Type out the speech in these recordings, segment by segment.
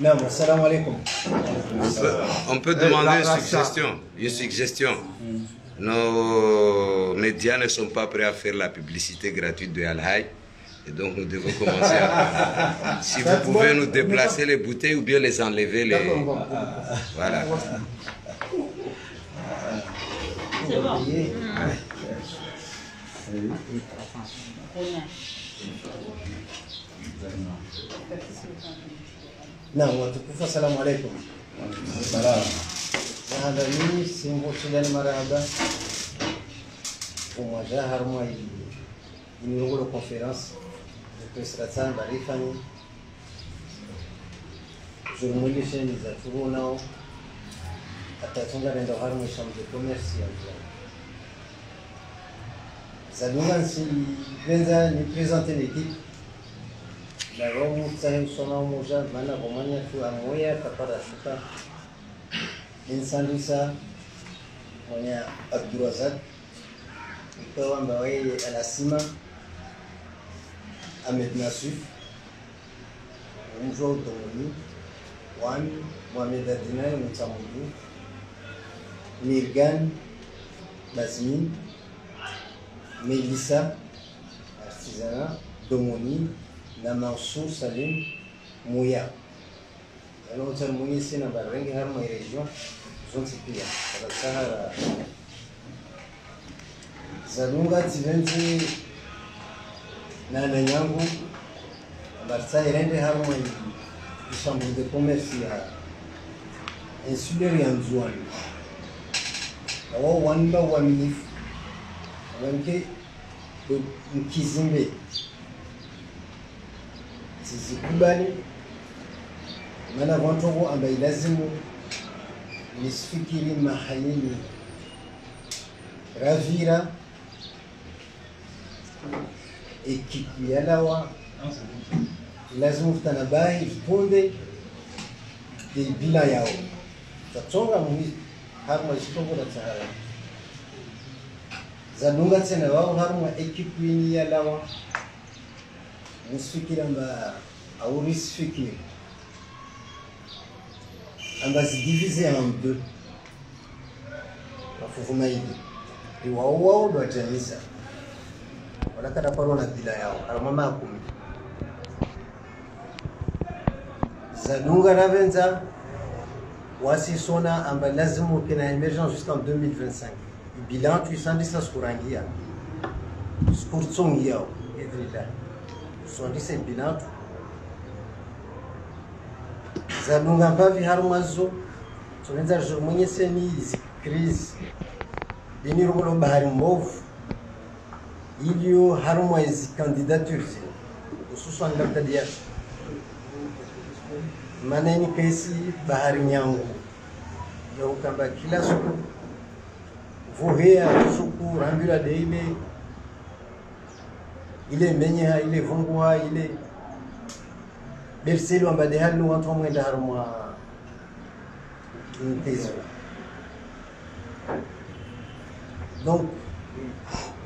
Non, salam alaikum. On peut demander une suggestion. Nos médias ne sont pas prêts à faire la publicité gratuite de Al-Hay. Et donc nous devons commencer à... Si vous pouvez nous déplacer les bouteilles ou bien les enlever, voilà. C'est bon. Non, watukufu assalamu alaikum. Salam. Hada ni simbo chilani maraba. Umoja harma ini rogo conference de prestation barifani. Jurumuli sheni za turunao. Atatunga rendo harma chambre de commerce ya. Zadunga si venza ni présenter l'équipe. La romu tsahi sona moja mana romania tu amoya kapara shuka insandisa monya Abdurazak ikawa mbawe alasima Ahmed Nasif Mjo Domoni Wan Mohamed Adinay Mutamudu Mirgan Basmin Melissa Artisana Domoni na Mansour Salim Mouya. Alors on a Mouya c'est na barengi har ma région zone sipia la Sahara. Zalunga tivenzi na nanyangu barsa irende har ma chambre de commerce ya insulaire ya Nzwani. Awo wanda wamnif wanke mkizimbe zikubali maana watu ambaye lazimu nisifikiri mahayini ravira ekipu yalawa lazimu tanabahi punde de bila yao tatonga mwi harma shitongo la Sahara zadunga tena wao harma ekipu yini yalawa nisifikiri amba au nisifikiri amba zidivize en deux wafuvuma hivi iwao ndo ajanisa wala kada paro na bila yao aramama akumi zadunga ravenza wasi sona amba lazimu kina emergence jusqu'en 2025 bilan tu sandisa skurangia skurtsongia edrila sondise bilan zadunga mbavi harumazo sonenza jomwenye seni izi crise binirugolo bahari mbovu ilio harumwa izi candidatures hususan labda maneni kesi bahari nyangu ndio kamba kila siku vuhea suku rambira deile ile menyeha ile vungwa ile berselo ambade halu watu mwenda harumwa intezo. Donc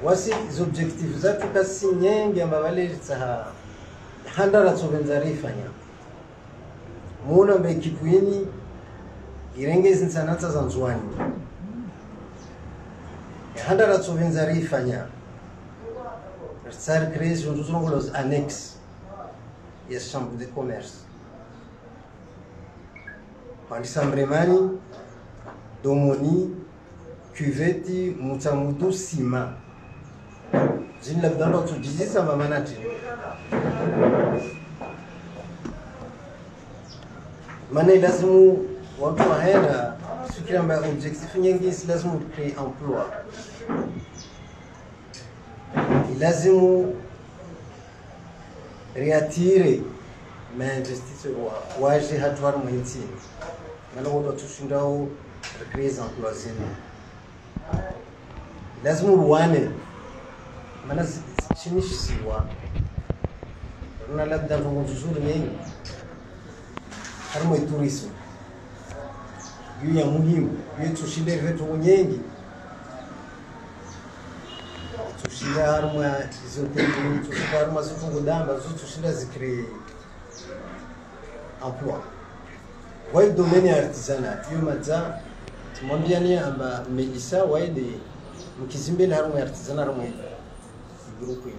voici les objectifs zatu kasi nyenge ambavale tsaha handara tsobenzari fanya muna bekipu yini irengezi nsanatsa za Nzwani handara tsobenzari fanya Sar créer les annexes et chambre de commerce. Palisambremani, Domoni, Cuveti, Mutamudu, Sima. J'ai dans l'autre disait ça m'a managé. Mané lazimu watu wahenda fikira mba objectif nyingi lazimu créer emploi. Lazimu réattirer mais investisseurs waje hatwar muhitini mana wodo tushindao recréer emploi zenu lazimu ruwane mana chinishisiwa runa labda ngo tuzuri mengi harimo tourisme yu ya muhimu yu tushinde vitu nyingi tushinda harma isotemi tushinda harma zifungo damba tushinda zikre emploi ouais domaine artisanat yo madza tumwambiani amba Melissa waide mkizimbe na harma artisanat harma groupe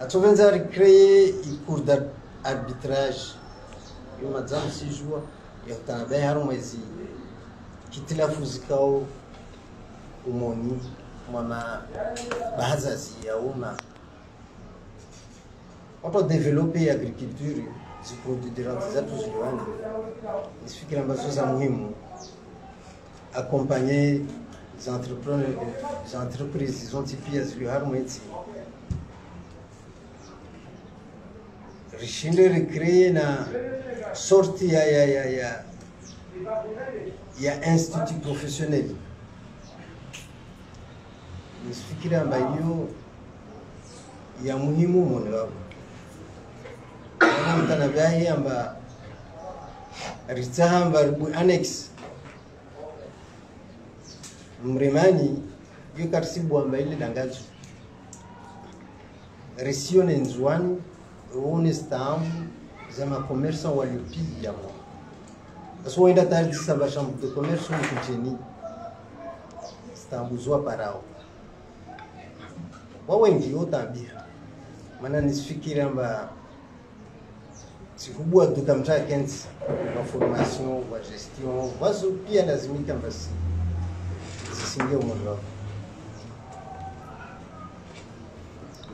atovenza recréer un cours d'arbitrage yo madza msijua ya tanabe harma izi kitila fuzikao umoni mama bazazi ya uma auto développer agriculture zi produits de l'artisanat ziliwani isifikira ambazo za muhimu accompagner les entrepreneurs les entreprises zontipia ziliharumwezi rishinde recréer na sorti ya institut professionnel nisifikira ambayo ya muhimu mone wako mtana vyahi amba ritahamba ribu annex mrimani yu karisibu amba ili dangazu resione nzuani uone stambu zama commerçant walipi ya mo aso wenda tardi saba chambre de commerce mkucheni stambu zwa parao wawengi otambia maana nisifikiri amba sikubwa tukamta kenzi wa formation wa gestion wazo pia lazimika basi zisingie umoja wako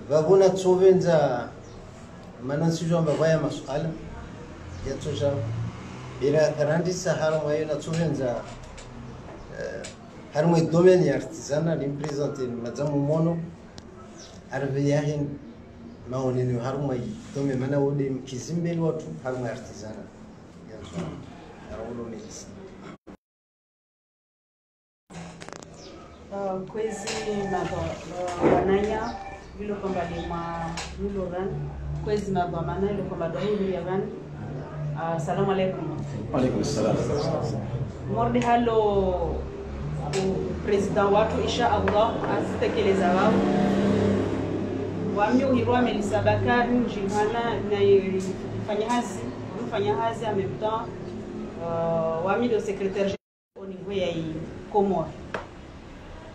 vavona tsovenza maana sijo amba vaya masuala ya tsoja ila karandi sahara mwayo na tsovenza harmwe domaine ya artisanat limpresenter madzamu mono arveyahin maoneni haruma tome mana wode mkizimbeli watu haruma artisanat yanzu arolo nisi kwezi wananya vile kwamba ni mwa ran kwezi mabamana ile kwamba dahulu ya ran assalamu alaikum. Alaikum salam. Morde halo president watu insha Allah azitekeleza wao wami uhirwa Melissa Bakari njihana na fanya hazi en même temps wami le secrétaire au niveau ya Comore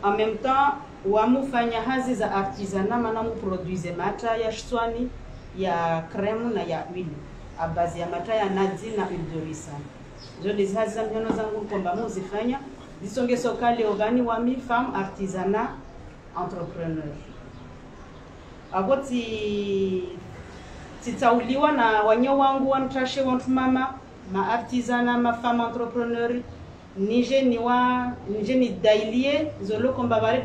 en même temps wamu fanya hazi za artisanat mana mu produise mata ya shwani ya crème na ya huile a base ya mata ya nazi na huile de ricin zo des hazi za miono zangu kwamba muzifanya disonge sokale ogani wami femme artisanat entrepreneur agoti titauliwa na wanyo wangu wantrashe wantu mama ma artisana ma femme entrepreneur nije ni dailie zolo komba bare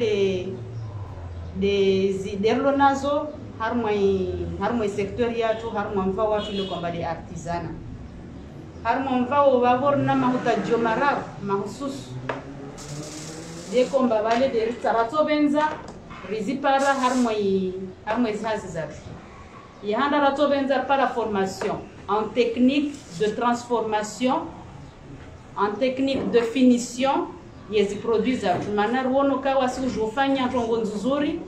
de ziderlo nazo harmoi secteur yatu harmo mva watu le komba de artisana harmo mva o baborna mahuta jomara mahusus de komba bare de ritarato benza rizipara harmoi hazi zatu yahanda rato benza para formation en technique de transformation en technique de finition yezi produits zatu manar wono kawa si ujufanya tongo nzuri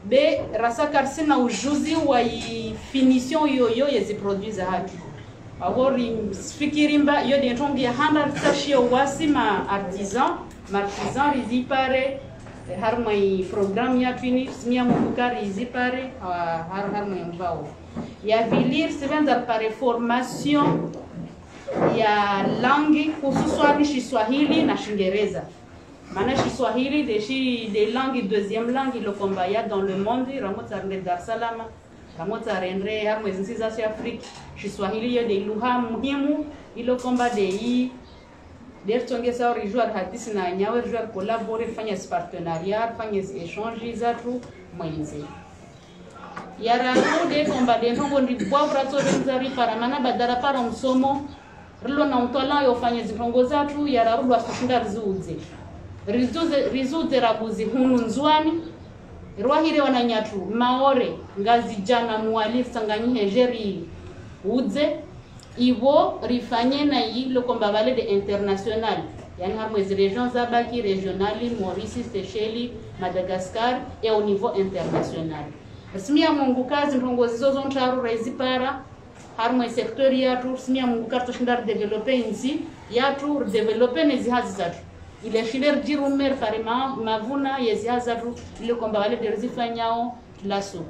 be rasa karsina ujuzi wa finition yoyo yezi produits zatu awori fikirimba yo de tongi yahanda tashio wasi ma artisan rizipare harmai program ya twini simia mukari zipare harmai mbao ya vilir sevenza pare formation ya langue hususan Kiswahili na Kiingereza maana Kiswahili des langues deuxième langue le combat ya dans le monde ramota rende Dar es Salaam ramota rende harmai zinsiza ya Afrika Kiswahili ya de lugha muhimu ilo combat de dertonge sa rejoindre hadisi na nyawe rejoindre collaborer fanya partenariat fanya échange zatu mwenzi yara de komba de ntongo ndi bwavra to benzari para mana badara para msomo rilo na utola yo fanya zitongo zatu yara rudo ashinda rizuze rabuzi hunu nzwani rwahire wananyatu maore ngazi jana muali sanganyi jeri udze ivo rifanye na yilo komba vale de international yani harmo les régions zabaki régionali Maurice, Seychelles, Madagascar et au niveau international. Simia Mungu kazi ndongozi zozo ntaru raizipara harmo secteur yatu simia Mungu karto shindar developer inzi yatu developer nezi hazi zatu ile shinder jirumer farima mavuna yezi hazatu ile kwamba wale derzifanyao laso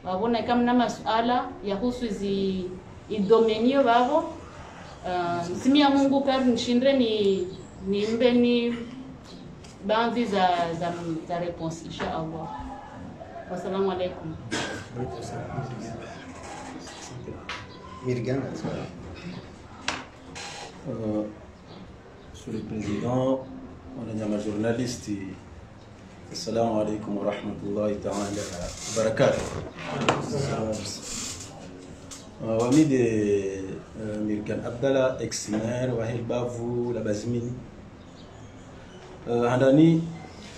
wabona kama na masuala yahusu idomenio babo simia Mungu kar nshindre ni mbeni banzi za réponse inshallah. Wassalamu alaikum. Mirgan, Monsieur le Président, on est journaliste. Assalamu alaikum wa rahmatullahi ta'ala wa barakatuh. Wami de Mirgan Abdallah, ex-maire, Wahil Bavu, la Bazimini. Handani,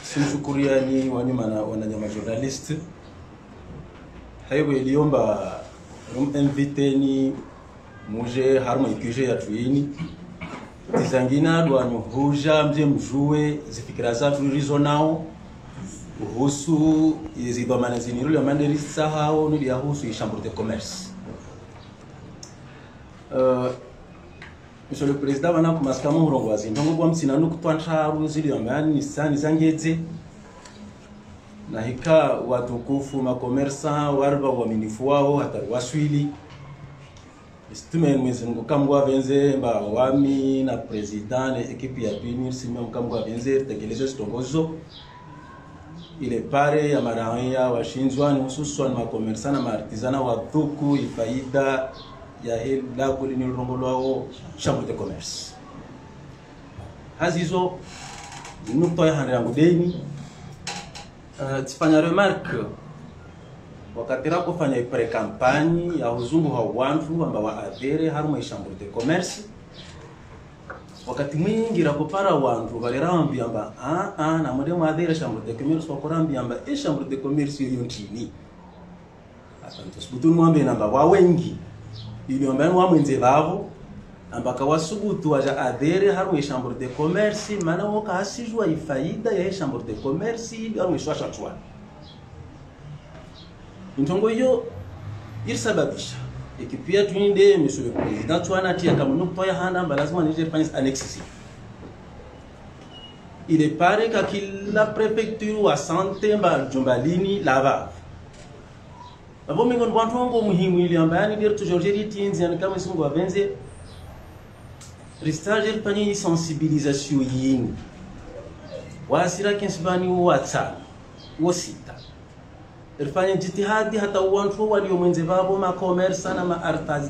simshukuriani wanyuma wananyama journalist. Haibu iliomba invite ni muje harma ikuje ya tuini. Tizangina duanyu huja mje mjue zifikira zatu rizo nao. Uhusu izidhamana ziniruli ya manderisa hao nuli ya husu chambre de commerce. Monsieur le Président, wana kumasika murongozi ndongo kwa msina nukutwantaru zili yambani nisani zangeze na hika watukufu makomersa warba waminifu wao hata waswili istume mwezi ngukambwa benze mba wami na president na ekipi ya bini simba ngukambwa benze tekeleze stongozo ile pare ya marahia washinzwa ni hususan makomersa na maartizana watuku ifaida ya hili lago linilongolwao chambre de commerce. Hazizo nukta ya handa yangu deni tifanya remarque wakati rako fanya pre-campagne ya huzungu hao wantu amba wa adhere haruma chambre de commerce wakati mwingi rako para wantu balirambia amba na mwede mwadhere chambre de commerce wakorambia amba chambre de commerce yontini atanto sibutu mwambe namba wa wengi ili ombeni wa mwenze babo ambaka wasubutu waja adhere harwe chambre de commerce mana woka asijwa ifaida ya chambre de commerce harwe swasha twa ntongo yo irsababisha ekipia tuinde monsieur le président twana tia kama nukto ya handa lazima nije fanyis annexes il est paré ka kila préfecture wa santé mba jumbalini lava abo mingon bantu muhimu ili ambayani dir toujours jeri tinzi an kama sungo abenze ristage pani sensibilisation yini wasira kinsbani WhatsApp wasita irfanya jitihadi hata wantu walio mwenze babo ma commerce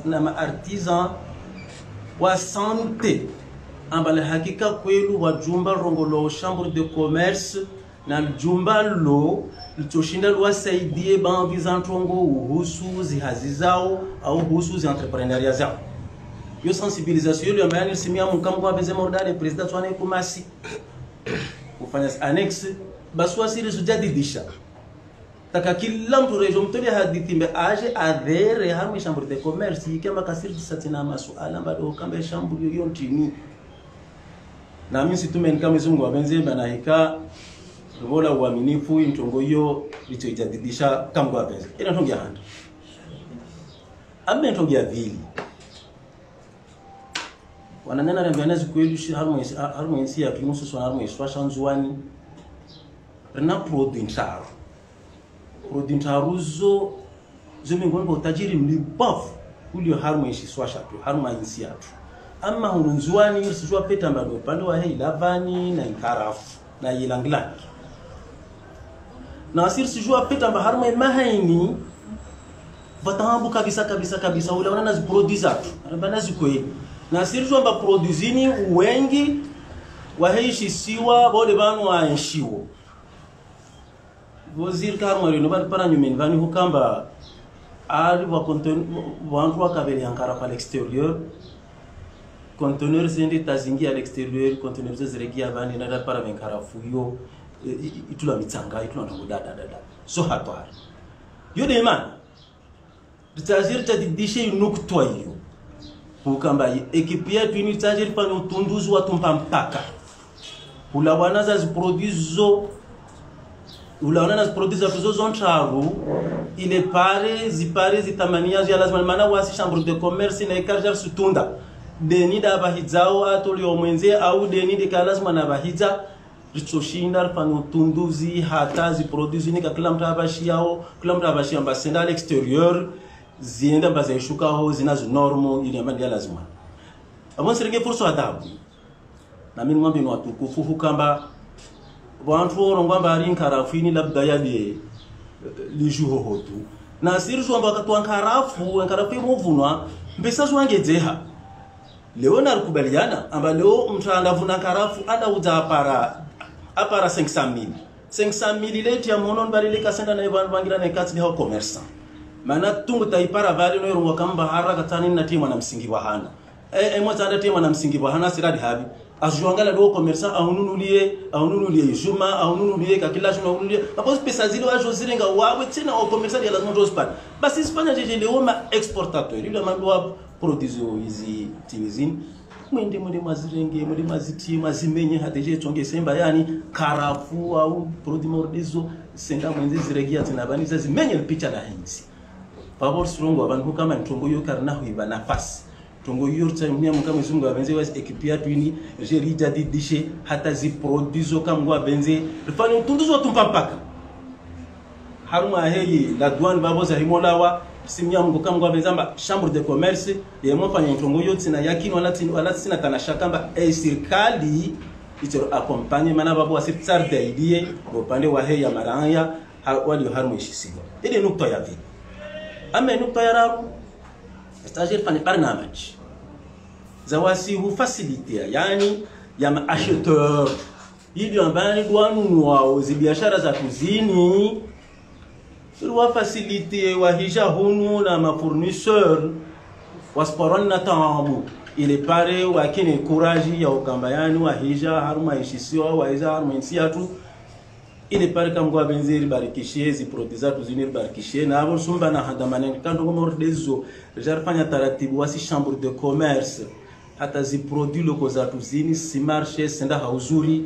na ma artisan wa santé ambale hakika kwelu wajumba rongolo chambre de commerce na jumba lo litoshinda luwasaidie bangi za ntongo uhusu zihazi zao au uhusu zi entrepreneuria zao. Yo sensibilisation yo ambaye nisimia mkambo wa benze mordane president twane kumasi kufanya annexe baswa siri sujadidisha taka kila mtu rejo mtoli hadithi mbe aje adhere hamu chambre de commerce kama kasiri satina masuala mbado kamba chambre yo ntini na mimi situmen kama zungu wa benze bana hika Vola uaminifu ntongo hiyo lichoijadidisha kama benze ina ntongia handa ame ntongia vili wananena rembiana zikwelu harmoinsi ya primusu sona harmoinsi washanzuani rena produit ntaruzo zimingoni kwa utajiri mlibafu ulio harmoinsi swashatu harmoinsi yatu ama hununzuani usijua peta mbado upande wa hei lavani na inkarafu na yilanglani na asir sijua peta mba harma mahaini vatambu kabisa ule wana nazi produit zatu anabana zikoe na asir sijua mba produzini wengi waheishi siwa bode banu wa enshiwo vozir karma rino bani para nyumeni vani hukamba ari wa wantu wakabeli yankara pa l'extérieur conteneur zindi tazingi à l'extérieur conteneur zeziregi avani na para venkara fuyo itula mitsanga itula ndango dada so hatwari yo de man tsajir tadidishe nukutwa hiyo ukamba ekipia twini tsajir pa utunduzi wa tumpa mpaka ulawana za ziproduzo ulawana na ziproduzo tuzo zontraru ile pare zitamania ya lazima maana wasi chambre de commerce na ikaja sutunda deni da bahizao atoli omwenze au deni de lazima na bahiza ritoshinda pano tunduzi hata ziproduzo nika kila mtu abashia mbasenda à l'extérieur zienda bazishuka ho zinazo normo ile ambayo lazima abo serenge furso adabu na mimi ngombe ni watukufu hukamba wantu orongwa ari nkarafini labda yale lijuho hotu na sirishwa mbakatu nkarafu muvunwa mbesa zwangezeha leo nalikubaliana amba leo mtu andavuna nkarafu adauza apara 500,000 leti ya mono balile kasenda na abantu bangira na kati ya commerçant mana tungu taipara vale no yorongwa kamba haraka tani na tima na msingi wa hana mwatanda tima na msingi wa hana siradi habi ajuangala do commerçant aununulie juma aununulie kakila juma aununulie parce pesa zile wajozirenga wawe tena au commerçant ya lazima tospan basi Espagne jeje leo ma exportateur ile mambo produzo hizi timizini mwende maziti mazimenye hateje tonge semba yani karafu au produit mordizo senda mwenzi ziregia tena baniza zimenye picha na hinzi favor surongo abantu kama ntongo yo karna huiba nafasi tongo yurta mnya mkama zungu abenze was ekipia twini jerija didishe hata zi produzo kama abenze rifanye tunduzo tumpapaka haruma heyi la douane baboza himolawa simnya mgo kama abenzamba chambre de commerce ye mfanya tongo yote na yakini wala sina tanasha kamba serikali itero accompagner mana babo asitsar daidie upande wa heya maranya wali haruma ishisigo ile nukta ya vi ama nukta ya raru stagiaire fani barnamaj zawasi hu faciliter yani ya acheteur ili ambani duanunua biashara za kuzini wa faciliter wa hija hunu na mafournisseur wasporon na tamu ile pare wa kine courage ya ukambayani wa hija haruma ishisio wa hija haruma insiatu ile pare kamgwa benzeri barikishie zi protezatu zinir barikishie na abo sumba na handamane kanto ko mordezo jarfanya taratibu wasi chambre de commerce hata zi produits locaux za tuzini si marché senda hauzuri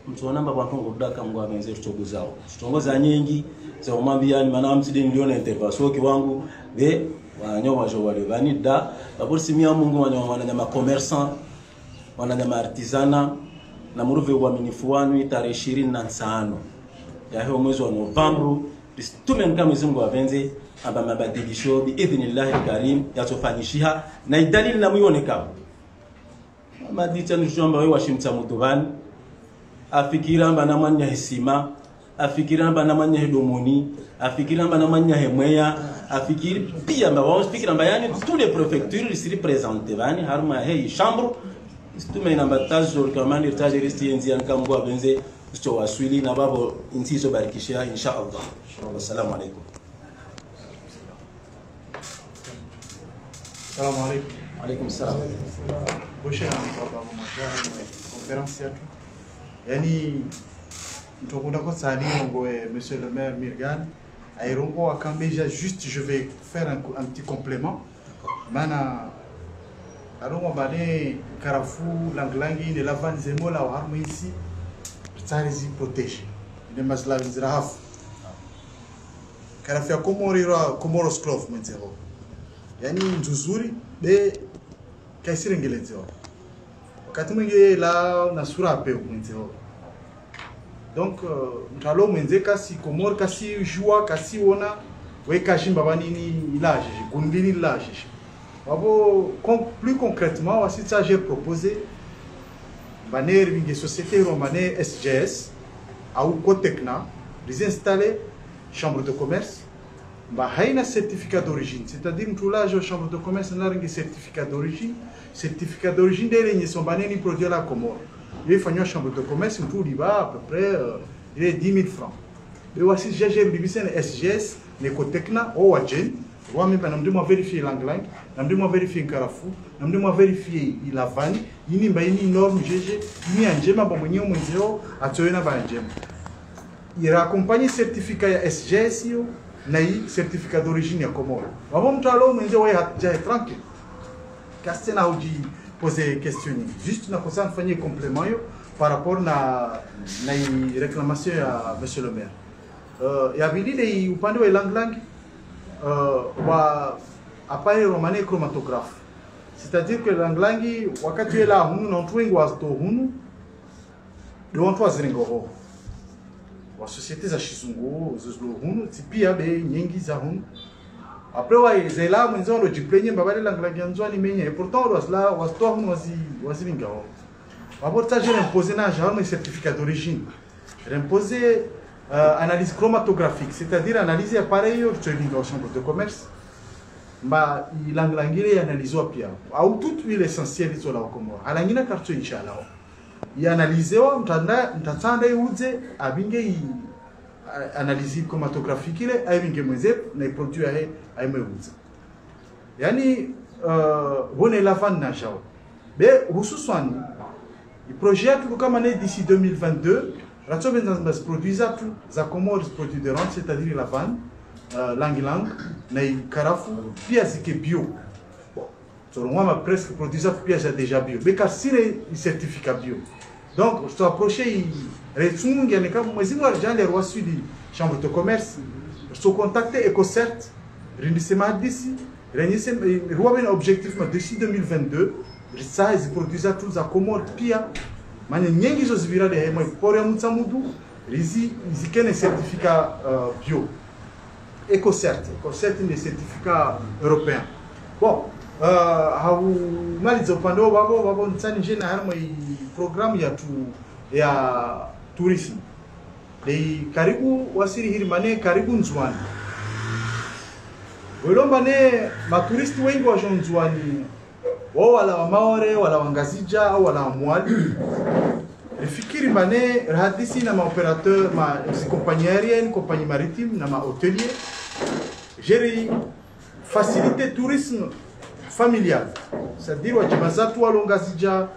mtuona mbaba kongo daka mgwa benzeri togozao tutongoza nyingi za umambiani mana mtide milioni intervention kiwangu be wanyowa jo wale vanida babur simia mungu wananyama commerçant wananyama artisana na muruve wa minifuanu tarehe 25 ya hiyo mwezi wa Novemba tumen kama mzungu abenze aba mabadilisho bi idhnillah alkarim yatofanyishiha na idalili na muone kama madita ni jomba wewe washimta mudubani afikira mbana mwanya hesima afikira mbana mwanya domoni afikira mbana mwanya hemweya afikiri pia mbao speaker mbayani tous les préfectures ici représentées bani harma hey chambre tume na batazo kama ni tajiristi enzi ankamgwa benze sto waswili na babo intizo barikishia inshallah assalamu alaykum assalamu alaykum alaykum salam bosha baba mmoja conference yetu yani mtokunda kwa sali ngoe monsieur le maire Mirgan airongo akambeja juste je vais faire un petit complément mana alors bane karafu langlangi de lavan zemola wa harmo ici tsarizi protege de maslav zirahaf karafu ya Comoros Clove mwenzero yani nzuzuri be kaisire ngelenzero wakati mwingi la nasura pe mwenzero donc mtalo mwenze kasi Comor kasi joie kasi ona we kashimba banini ilage gundini ilage. Plus concrètement, voici ça j'ai proposé une société romane SGS à Cotecna, les installer chambre de commerce, un certificat d'origine, c'est-à-dire que là, la chambre de commerce a un certificat d'origine des lignes sont bannées produits à la Comore. Il faut une chambre de commerce, tout il va à peu près il est 10 000 francs. Et voici j'ai un SGS, les Cotecna, au Wadjen. Moi même namdemo vérifier l'anglang, namdemo vérifier Carrefour, namdemo vérifier la vanne, ini ba ini norme GG, ini anjema ba mwenye mwenzeo atoyena ba anjema. Il accompagne certificat SGS yo na certificat d'origine ya Comore. Wabo mtalo mwenzeo ya tranquille. Kastena uji poser questionner. Juste na kosa mfanye complément yo par rapport na réclamation ya monsieur le maire ya bilile upande wa Lang wa appareil romané chromatographe, c'est-à-dire que Lang wakati ela hunu na watu wengi wato hunu de watu waziringo wa société za Shizungu zozlo hunu tipia be nyingi za hunu après wa zela mwenzo ndo jiplenye babale Lang nzwani menye et pourtant wasla wasto hunu waziringa Abortage imposé un certificat d'origine. Imposé analyse chromatographique, c'est-à-dire analyser appareil en chambre de commerce. Bah, il a analysé au pire. À tout l'essentiel de la Comore. À la Nina Carto Inch'Allah. Il a analysé, analyse chromatographique, il a les produits à Emeouze. Yani, on est la vanne Najao. Mais, vous souvenez, le projet d'ici 2022, Ratio Benzas produisent tout, ça commence produit de rente, c'est-à-dire la vanne, Lang, Naï Carafou, pièce qui est bio. Selon moi, presque produisent pièce déjà bio. Mais car si les certificats bio. Donc, je suis approché, il y a des cas, moi, j'ai les rois sud chambre de commerce, je suis contacté EcoCert, Rindissement d'ici, un objectif d'ici 2022. Ça, ils produisent tous à Comore pia. Mani nyengi zo zivira de moi pour ya mutsamudu, ils ont un certificat bio. EcoCert des certificats européens. Bon, malizo pando babo nsani jena harmo programme ya tourisme. Les karibu wasiri hirimane karibu nzwani. Wolombane maturiste wengi wa nzwani. Wala wa Maore, wala wa Ngazija, wala wa Mwali. Fikiri mane rahadisi na opérateur ma compagnie aérienne, compagnie maritime, na hôtelier. Gérer faciliter tourisme familial. C'est-à-dire wa jemazatu wa Ngazija,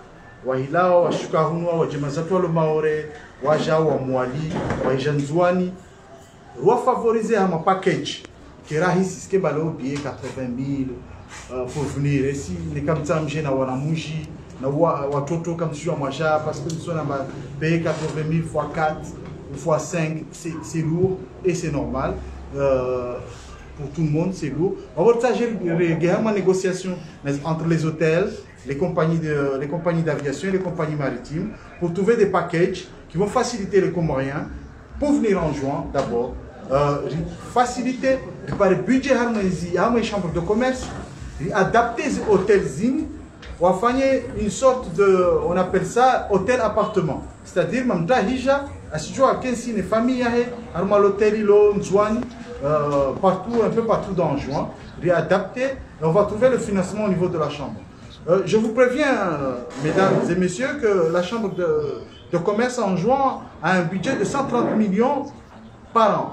wa Hilao, wa Shukahunwa, wa jemazatu wa Maore, wa Jao, wa Mwali, wa Janzwani. Roi favoriser un package qui rahisi ce que balo billet 80 000 pour venir ici les kamtam jena wana muji na watoto comme tu moi parce que nous sommes payé 80 000 fois 4 ou fois 5 c'est lourd et c'est normal pour tout le monde c'est lourd. On va partager une négociation entre les hôtels, les compagnies d'aviation et les compagnies maritimes pour trouver des packages qui vont faciliter les Comoriens pour venir en juin d'abord. Faciliter par le budget harmonisé à mes chambres de commerce, adapter les hôtels zine, ou à faire une sorte de, on appelle ça hôtel appartement. C'est-à-dire, même ta hija, si tu as 15 familles, à l'hôtel ilo nzwani, partout, un peu partout dans le juin, réadapter, et on va trouver le financement au niveau de la chambre. Je vous préviens, mesdames et messieurs, que la chambre de commerce en juin a un budget de 130 millions par an.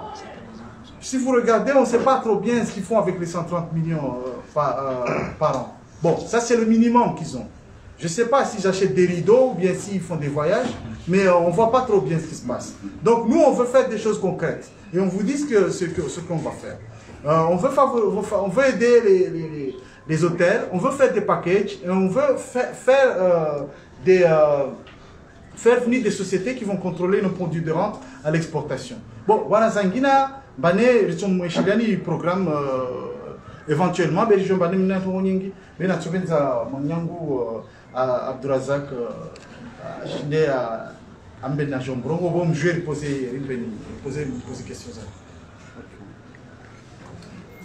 Si vous regardez, on ne sait pas trop bien ce qu'ils font avec les 130 millions par an. Bon, ça c'est le minimum qu'ils ont. Je ne sais pas s'ils achètent des rideaux ou bien s'ils font des voyages, mais on ne voit pas trop bien ce qui se passe. Donc nous, on veut faire des choses concrètes. Et on vous dit ce qu'on va faire. On veut aider les hôtels, on veut faire des packages, et on veut faire venir des sociétés qui vont contrôler nos produits de rente à l'exportation. Bon, voilà, Zangina, Bane, le programme éventuellement, mais je vais vous mais na tubenza manyangu Abdurazak shinde ambe na jombrongo bon je vais poser question ça.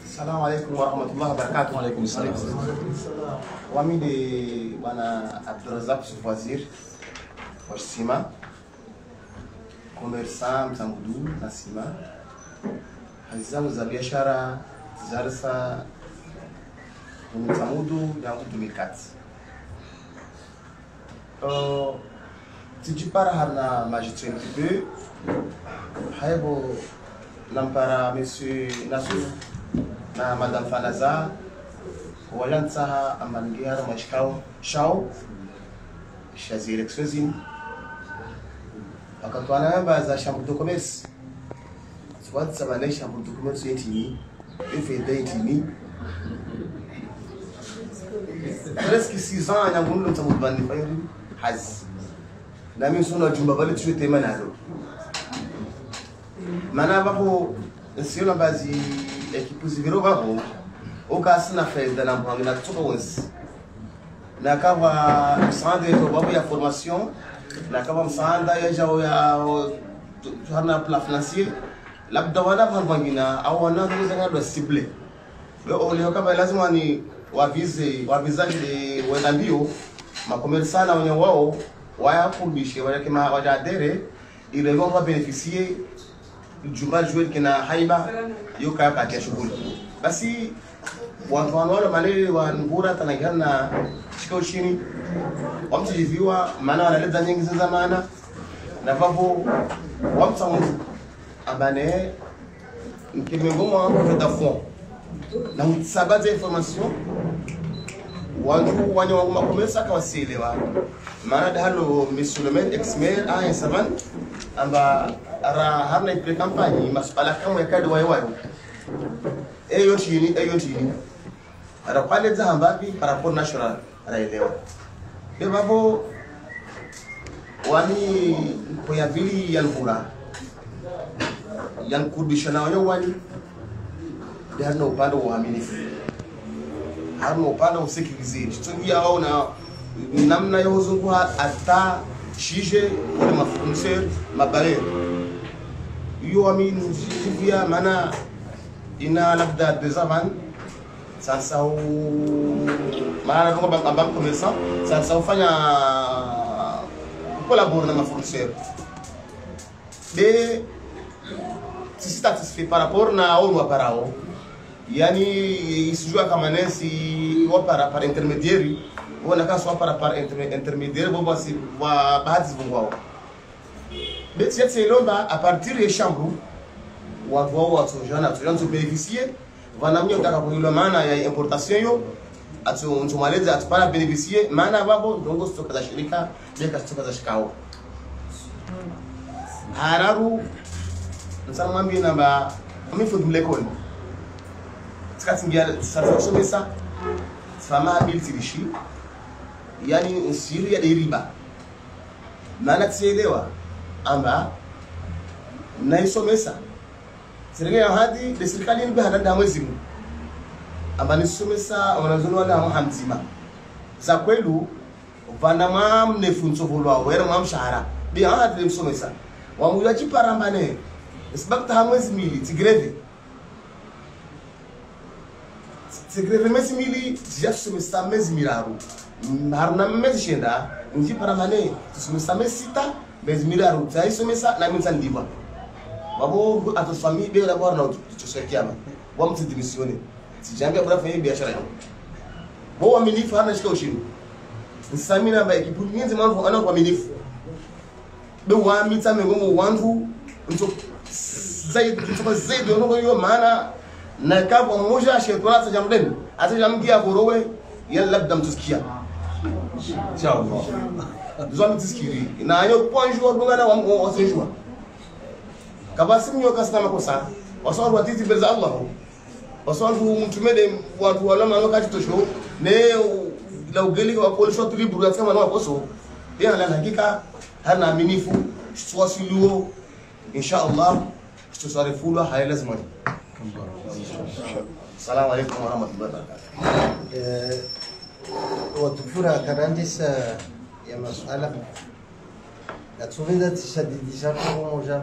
Salam alaikum wa rahmatullahi wa barakatuh. Alaikum salam. Wami de bana Abdurazak Soufazir Sima commerçant Mzangudu na Sima hazizamu za biashara zarsa Mzamudu yangu 2004. Tijipara harna magistrat un petit peu. Haibo lampara monsieur Nassouf na madame Fanaza walansaha amangiara machikao shao shazir exozin. Akatwana baza chambre de commerce. Soit ça va les chambre de commerce yetini et fait d'etini. Presque 6 ans, il y a un peu de temps. na mimi sona jumba bali tu tema nalo mana babo sio na bazi equipe ziviro babo okasina fez na mpango na tudo once na kava msaada yetu babo ya formation na kava msaada ya jao ya hana plan financier labda wana pangina au wana tunaweza ndo cible leo kama lazima ni wavizaji de wenambio makomersana wenye wao wayakubishe wale wajadere ile vont pas bénéficier jumba jouer kina haiba yoka kati ya shughuli basi watu wanaona maneno wa ngura tanagana shikao chini wamtijiviwa maana wanaleta nyingi za zamana na vapo wamtamu abane mkimengomo wangu fond na mtsabate information wangu wanyo wangu makomesa kawasielewa maana dalo monsieur le maire ex-maire a saban amba ara harna pre campagne masala kama ya kadi wayo eyo chini ara pale za hambapi par rapport national araelewa de babo wani kwa ya vili yankura yankubishana wanyo wani dano upande wa uaminifu harno upande wa security tutungia wao na namna ya uzunguha ata shije wale mafunser mabare hiyo amini via maana ina labda desavan sasa maana kama baba commerçant sasa ufanya collaborer na mafunser de si satisfait par rapport na au waparao yani isijua kama nesi wapara par intermediaire wana kaso wapara par intermediaire bobo si wa bahati vungwao beti yetse lomba a partir ya chambre watu wao watu jana tu bénéficier vanamnyo taka kuhilo maana ya importation yo atu ntumaleza atupana bénéficier maana babo ndongo stoka za shirika beka stoka za shikao hararu nsana mwambi namba mifu dumlekoni skatingia sasa somesa fama ability lishi yani nsiri ya deriba maana tsielewa amba na isomesa serikali ya hadi de serikali ni bahanda mwezi amba ni somesa wanazono wala hamzima za kwelu upanda mwamne funzo volwa wera mwamshahara bi hadi somesa wamuya chiparambane isibakta hamwezi mili tigreve mezi mili tijasomesa mezi miraru haruna mezi shenda nji paramane tusomesa mezi sita mezi miraru taisomesa na mimi ndiba babo atofami be la bora na tuchosekiama wa mtu dimisione sijambia bora fanya biashara yao bo waminifu hana shika ushindi nsamina ba ekipu nyingi mambo ana waminifu be wa mita mengomo wangu nto zaidi ndio hiyo maana na kama mmoja shetani atajamdeni atajamgia borowe yalla labda mtusikia inshallah ndio mtusikiri na hiyo point jour bungana wa wasijua kabasi mnyo kasna makosa wasawu watiti beza Allah wasawu mtumede watu walama wakati tosho ne la ugeli wa polisi wa tulibu kama na wakoso yana la hakika hana aminifu swasiluo inshallah tusarifulwa haya lazima. Assalamu alaikum warahmatullahi wabarakatuh. Watufura karandisa ya masuala na tuvenda tishadidisha kwa moja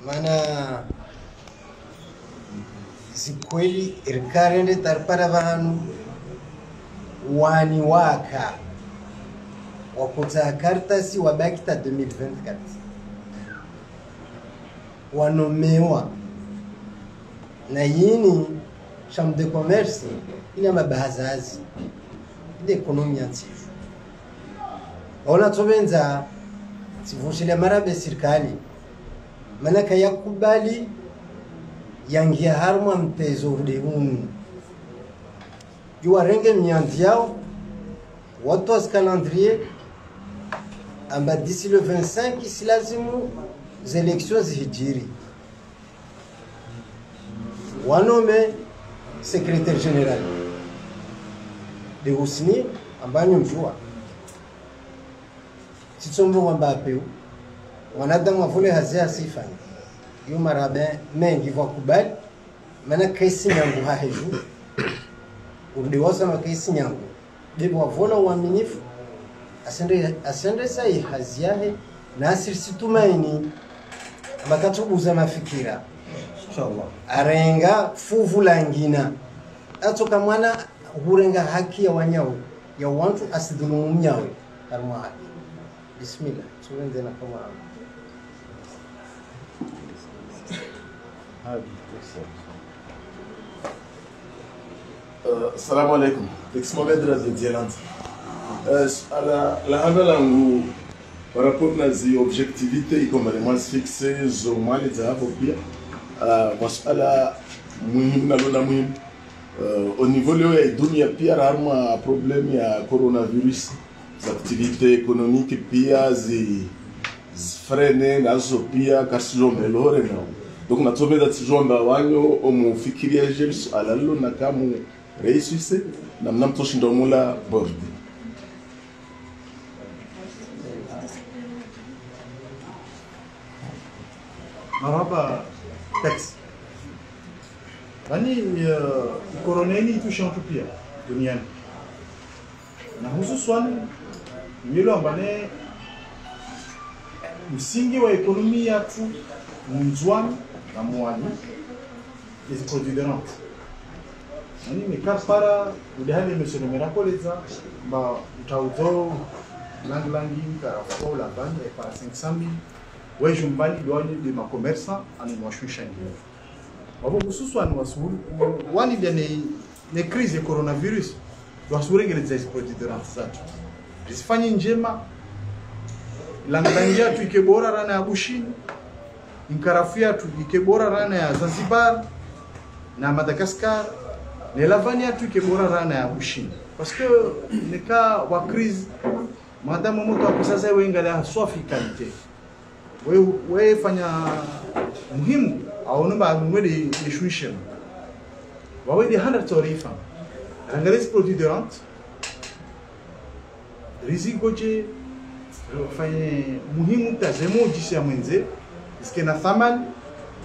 maana sikweli irkarende tarpara vahanu wani waka wakuta kartasi wabakita 2024 wanomewa na yini chambre de commerce ina mabahazazi ile ekonomia ntifu ona tobenza tivushile marabe serikali manaka yakubali yangia harma mtezo rudehunu yuarenge miandi yao watu calendrier amba d'ici le 25 si lazimu élections zihijiri wanome secrétaire général de Husni ambaye mjua titsombo kwamba peu wanadamu wavule hazia sifani yo marabe mengi vwa kubali maana kesi nyangu haheju udiwasa makesi nyangu bibi wavola uaminifu asende sai haziahe na asirisi tumaini makatubuza mafikira inshallah arenga fuvu langina atoka mwana hurenga haki ya wanyao ya wantu asidhulumu mnyawe armwa bismillah tuende na kama Assalamu alaikum. L'ex-Mohamed Radio Dialante. La langue par rapport à les objectivités comme les mois fixés, zoma les zahabu pia. Masala muhimu na lona muhimu. Au niveau leo ya dunia pia rarement problème ya coronavirus. Les activités économiques pia zifrene nazo pia kasijombe lore nao. Donc natobeda tijomba wanyo omufikiria jesu alalo na kamu réussissez na mnamtoshinda mula board. Marhaba texte. Yaani koroneni itushantu pia duniani. Na hususan nilo ambane msingi wa ekonomi yetu mwanzoni na mwani les produits de rente. Yaani mekapara udahali mesonomera koleza ba utauzo langi karafo la bande et par 500,000 ouais jumbali douane de ma commerçant en mwashusha ndio wabo hususan wasul wani bia ne crise ya coronavirus wasurengeleza produits de rente zatu zifanye njema langanja tu ikebora rana ya Bushini inkarafia tu ikebora rana ya Zanzibar na Madagascar ne lavania tu ikebora rana ya Bushini parce que le cas wa crise madame moto akusasa wenga la sofi qualité wewe fanya muhimu aonomba mwede yeshushem wawede 100 torifa angalis produit de rente risiko je fanye muhimu tazemo jisi ya mwenze iske na thamani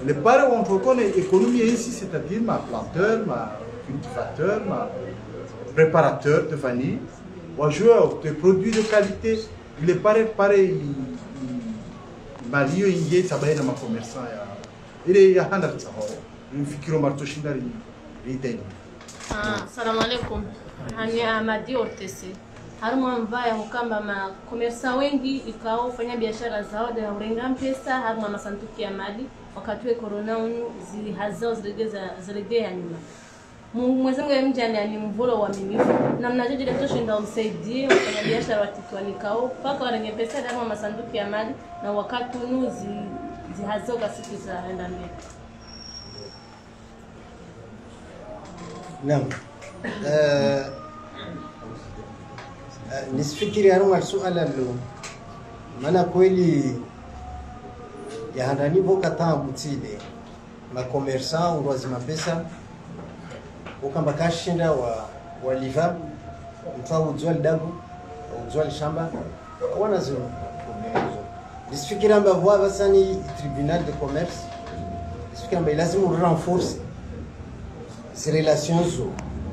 le pare on reconnaît économie ici c'est-à-dire ma planteur ma cultivateur ma préparateur de vanille ou joueur de produits de qualité il est pareil malio ingie sabaina ma commerçant ya ile ya handa tsaho mfikiro martoshinda riteni. Assalamu alaikum. Hani Ahmadi Ortese. Haruma mbaya hukamba ma commerçant wengi ikao fanya biashara zao na urenga mpesa haruma masanduku ya mali wakati wa corona zilihazao zilegea nyuma. Mwezangu ya mjani ni mvolo wa minifu na mnajeje letoshinda umsaidie wafanya biashara watitwanikao paka warenge pesa haruma masanduku ya mali na wakati zihazoka siku za enda mbele. Naam. Nisifikiri haruma suala lo maana kweli ya handani boka tambu tide ma commerçant ndo azima pesa ukamba kashinda wa liva mtwa udzwali dago udzwali shamba wana zero nisifikiri amba voa basani tribunal de commerce nisifikiri amba lazima renforcer ces relations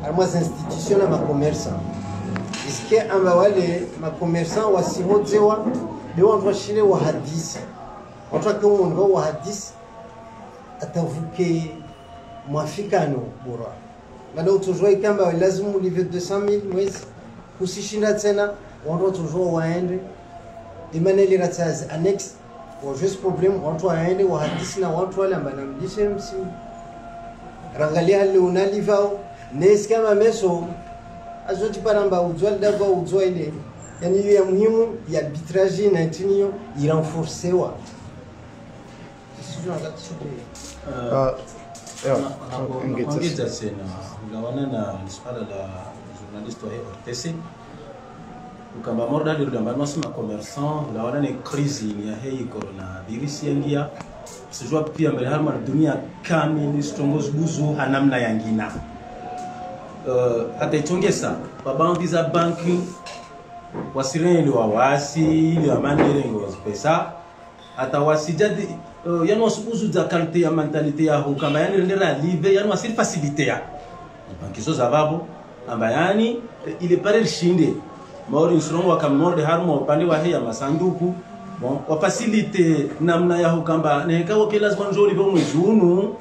almas institutions na ma commerçant iske amba wale ma commerçant wasihozewa ndio washile wa hadisi watu kama ndio wa hadisi atavuke mwafikano bora maana utujua kamba lazima ulive 200,000 mwezi kusishinda tena watu toujours waende imaneli rataz annex wa juste problem watu waende wa hadisi na watu wale ambao namdishe msi rangalia hali unalivao nes kama meso azoti paramba udzwal dava udzwa ile yani hiyo ya muhimu ya arbitrage na tinio irenforcewa sio ngati ongeza tena unaona na swala la journaliste wa RTC ukamba morda ndio ndamba nasema commerçant la wana ni crise ya hii coronavirus yangia sijua pia mbele harma dunia kamili strongoz buzu hanamna yangina hata itongesa baba visa banking wasireni wawasi ili amani pesa hata wasijadi yani wasubuzu za kalite ya mentalite ya hukama yani ndera live yani wasiri facilite ya bankizo za babo amba yani ile pare shinde maori nsrongo wakamorde harmo pande wa heya masanduku bon wa facilite namna ya hukamba ne kawo kila sponjori bo mwezunu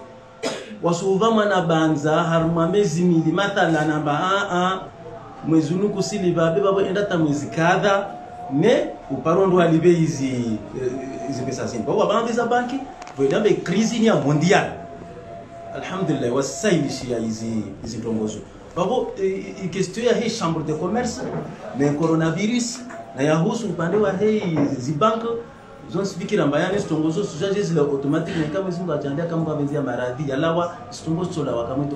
wasuva mana banza harma mezi mili mathala namba mwezunu kusili babe babo enda ta mwezi kadha ne uparondo alibe hizi pesa zini baba banki za banki voidambe crise ya mondial alhamdulillah wasailishia hizi tongozo babo question ya hii chambre de commerce mais coronavirus na yahusu upande wa hii zibank zon fikira mbayani stongozo sujaje zile automatic na kama zinga jandia kama kwa benzia maradhi yalawa stongozo la wakamoto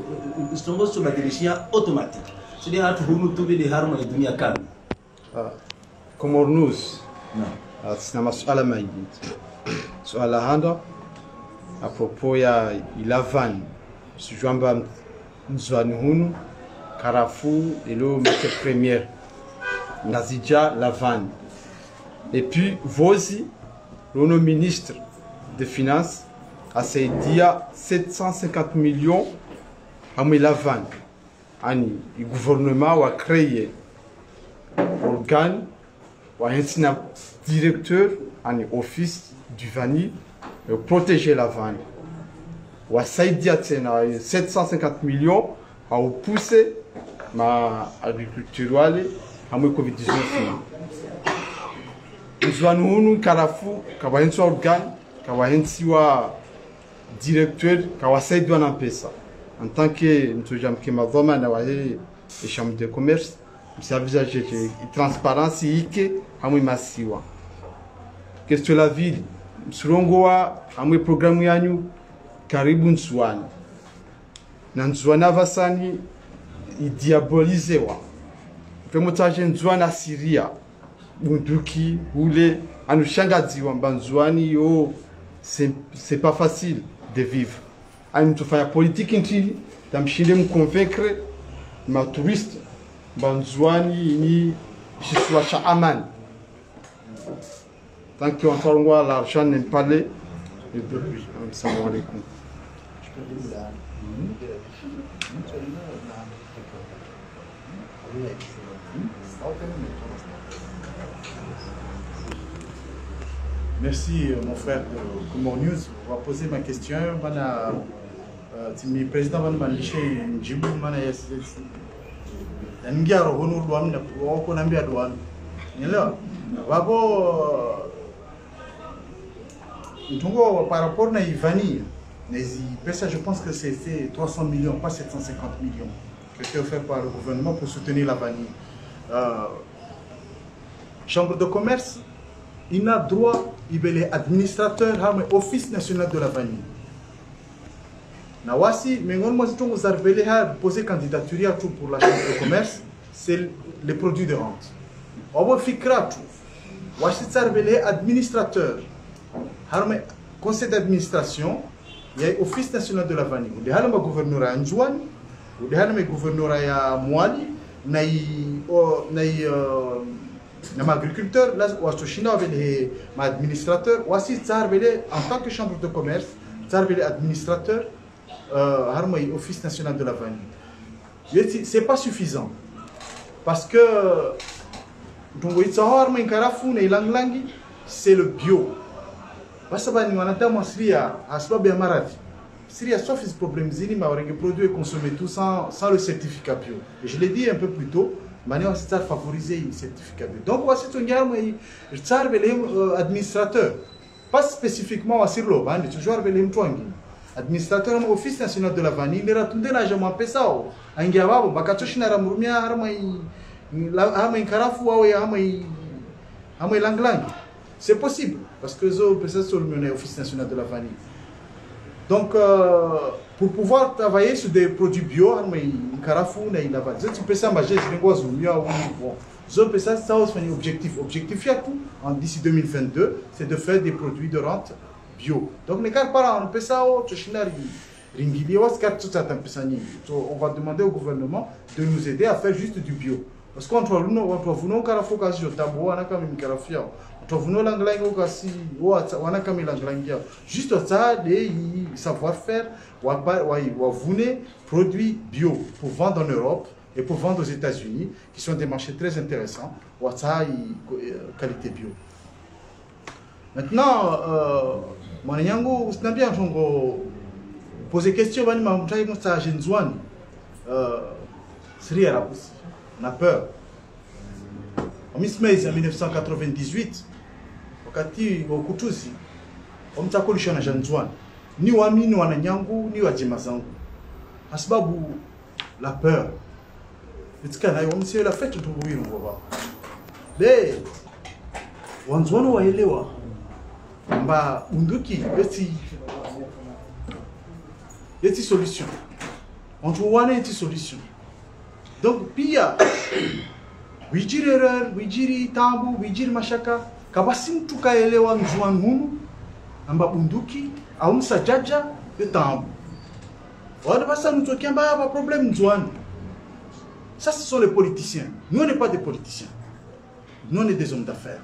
stongozo badirishia automatic sidi hatu hunu tubili harma ya dunia kama Komornus sina masuala mengi. Suala handa apropo ya ilavan sijamba mzwani hunu Carrefour ilo matière première Nazija Lavan. Et puis Vozi, le ministre des Finances, a cédé 750 millions à Lavan. Le gouvernement a créé un organe, un directeur, un office du vanille pour protéger la vanne. Il a cédé 750 millions à pousser ma agriculture à Covid-19. Nous avons Carrefour, un organe, un directeur, un pesa. En tant que nous avons les chambres de commerce, nous avons la transparence et la question de la ville. Nous avons un programme qui karibu Nzwani. Na Nzwani avasani idiabolizewa. Femotaje Nzwani Asiria. Bunduki, ule, anushangaziwa mba Nzwani yo, c'est pas facile de vivre. Ani tufanya politique nchini, tamshinde mconvaincre ma touriste mba Nzwani ni chiswa cha amani. Tant qu'on parle l'argent n'est pas là, le peuple. Assalamu alaikum. Merci mon frère de Comor News. On va poser ma question. Le président va nous dire Njibou mana yasidesi. Ngiaro hono rwam na ko nambia douane. Nilo. Babo Ntongo par rapport à Ivani, je pense que c'était 300 millions, pas 750 millions, qui était offert par le gouvernement pour soutenir la vanille. Chambre de commerce, il a droit, il est administrateur, office national de la vanille. Nawasi, mais moi, si vous avez posé candidature pour la chambre de commerce, c'est les produits de rente. On va faire tout. Voici administrateur. Conseil d'administration, il y a l'Office national de la vanille. Il y a le gouverneur à Njouani, il y a le gouverneur à Mouali, il y a l'agriculteur, là, il y a l'administrateur, en tant que chambre de commerce, l'administrateur, l'Office national de la vanille. Ce n'est pas suffisant. Parce que, c'est le bio. Parce que nous avons Syria, sauf les problèmes, les produits consommés tout sans le certificat bio. Et je l'ai dit un peu plus tôt, nous avons favorisé le certificat bio. Donc, nous avons administrateur, pas spécifiquement sur l'eau, mais toujours administrateur de l'Office national de la vanille, il a tout déjà fait ça. Il y a c'est possible, parce que c'est l'Office national de la vanille. Donc, pour pouvoir travailler sur des produits bio, objectif d'ici 2022, c'est de faire des produits de rente bio. Donc, on va demander au gouvernement de nous aider à faire juste du bio. parce que watu wavuno karafu kazi jotabu wana kama mikarafu yao watu wavuno langlangi ukasi wana kama langlangi yao juste ça de savoir faire wavune produits bio pour vendre en Europe et pour vendre aux États-Unis qui sont des marchés très intéressants wata qualité bio. Maintenant mwana yangu sinambia njongo poser question bani mamtai msta jenzwani Syrie arabe aussi. On a peur. En 1998, wakati wa Kutuzi, wamtakulisha na Janzwan. Ni waamini wananyangu, ni wajima zangu. Sababu la peur. Itikana wamsio la fête tubuiri ngoba. Be wanzwano waelewa mba unduki yeti solution. On trouve une solution. Donc, pia, wijiri erreur, wijiri tabu, wijiri mashaka, kabasi mtu kaelewa mjuan hunu, amba bunduki, au msajaja, yo tabu. Wada basa mtu kiamba yaba problème mjuan. Ça, ce sont les politiciens. Nous, on n'est pas des politiciens. Nous, on est des hommes d'affaires.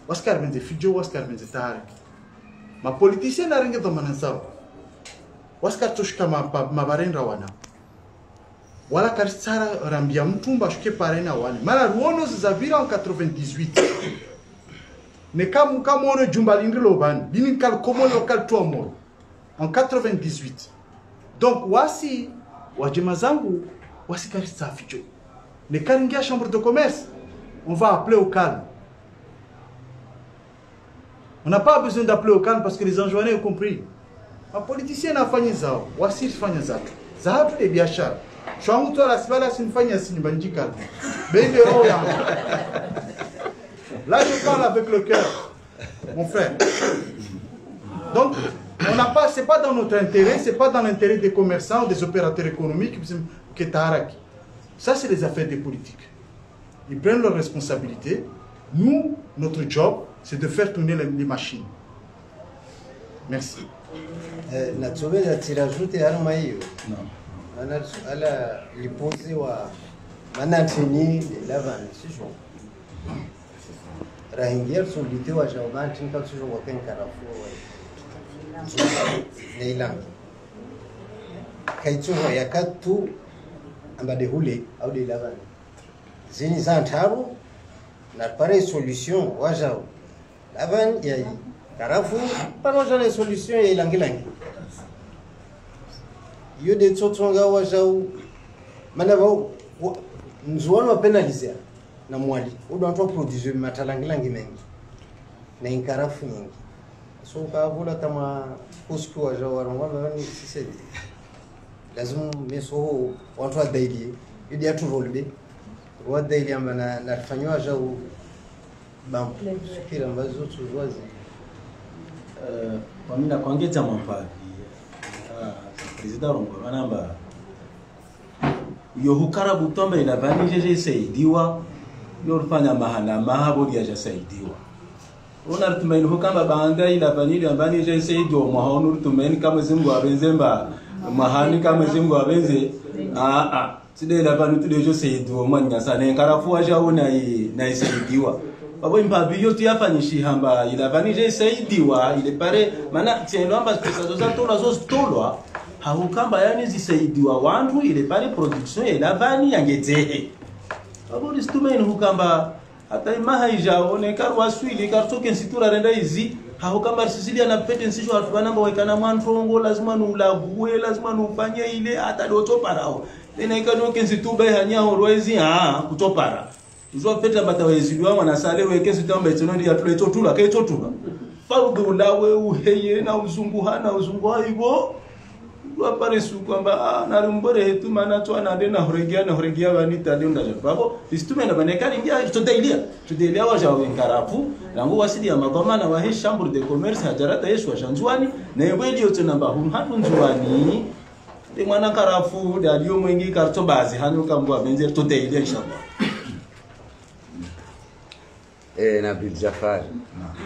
Waskar benze fijo, waskar benze tarik. Ma politicien na ringe domanansawa. Waskar toshka mabarendra wana. Wala karisara rambia mtumba shuke parena wani. Mala ruono zizavira en 98. Ne kamu ono jumba lindilo bani. Bini kal komo lokal tuwa moro. En 98. Donc wasi wajima zangu wasi karisa fijo. Ne karingia chambre de commerce. On va appeler au calme. On n'a pas besoin d'appeler au calme parce que les enjoignés ont compris. Un politicien n'a pas fait ça. Wasi fanya zato. Zato de biashara. Chwangu to la sibala sinfanya sinibandika. Bende roho yangu. Là je parle avec le cœur. Mon frère. Donc on n'a pas, c'est pas dans notre intérêt, c'est pas dans l'intérêt des commerçants ou des opérateurs économiques que Taharaki. Ça c'est les affaires des politiques. Ils prennent leurs responsabilités. Nous, notre job, c'est de faire tourner les machines. Merci. Natsobela tirajoute harma hiyo. Ana ala lipozi wa manatini lavan sio. Rahingia solite wa jaman tinka sio wa kenkarafu wa. Neilang. Kaitso yakatu ambade hule au de lavan. Zini zantaru na pare solution wajao. Lavan yai karafu paroja les solutions et langilangi. Yo de tsotsonga wajao manavo nzuano wa penaliser na mwali. Odo anto produire matalangilangi mengi. Na inkarafu nyingi. So ka vula kama kusku wajao warongwa ni sisi. Lazima meso watu wa daily. Idi atu rolbe. Wa daily amana nafanywa wajao bam fikira ambazo tuwazi kwa mimi nakuongeza mampavi president Rongo manamba yo hukara butombe ina vanije saidiwa yo rufanya mahana mahaburi ya saidiwa ona rutumaini hukamba banga ila vanile vanije saidiwa mahono rutumaini kama zingu abenzemba mahani kama zingu abenze side ila vanu tudejo saidiwa manya sana karafuwa jao na isaidiwa babo impavi yote yafanyishi hamba ila vanije saidiwa ile pare maana tiendo amba pesa zoza tola zo stolwa hahukamba yani zisaidiwa wantu ile pare production ila vani yangezehe babo listumaini hukamba hata imaha ijaone karwa swili kartoke nsitura renda hizi hahukamba sisilia na pete nsisho watu banamba waikana mwantongo lazima nulague lazima nufanye ile hata doto parao tena ikanoke nsituba hanyao roezi kutopara uzwa peta bataweziliwa wanasale weke sitambe tsono ya tuleto tula kaito tula paudu lawe uheye na uzunguhana uzunguha hivyo wapare su kwamba na rumbore hetu maana tu anadena horegia vanita ndio babo istume na banekani ngia tutailia waja wenkarafu nangu wasidi ya magoma na wahe chambre de commerce hajarata yesu wa Janzwani na yebeli yote namba hatu nzwani de mwana karafu dalio mwengi karto bazi hanuka mbwa benzer tutailia inshallah. Et Nabil Jafar,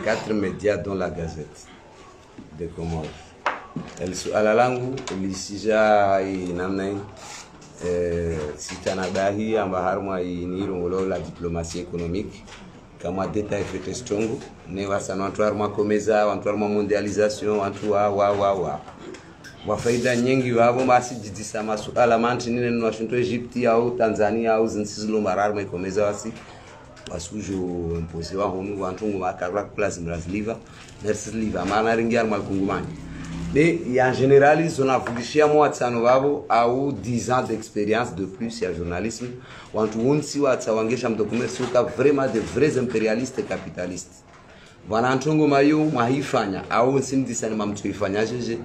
4 médias dont la Gazette de Comores. Elle à la langue, elle sija inamnain sitanabahi amba harma iniro la diplomatie économique kama deta effet strongo ne wasana watu harma komeza watu harma mondialisation watu wa faida nyingi wao basi jidisa masuala manti nini ni Washington Egypt au Tanzania au zinsizo mararma ikomeza wasujo imposer wa honu wantungu makarwa class mrazliva nersliva maana ringia malkungumani. Mais en général, ils ont voulu moi Tsanovo au 10 ans d'expérience de plus en journalisme. On trouve si Watsawangesha commerce vraiment de vrais impérialistes et capitalistes. Wanantongo mayo mahifanya au simdisani mamtuifanya jeje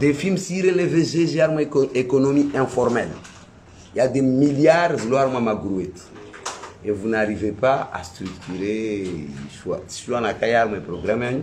des films si relevés jeje arma économie informelle. Il y a des milliards de dollars magrouet. Et vous n'arrivez pas à structurer soit na kaya mes programmes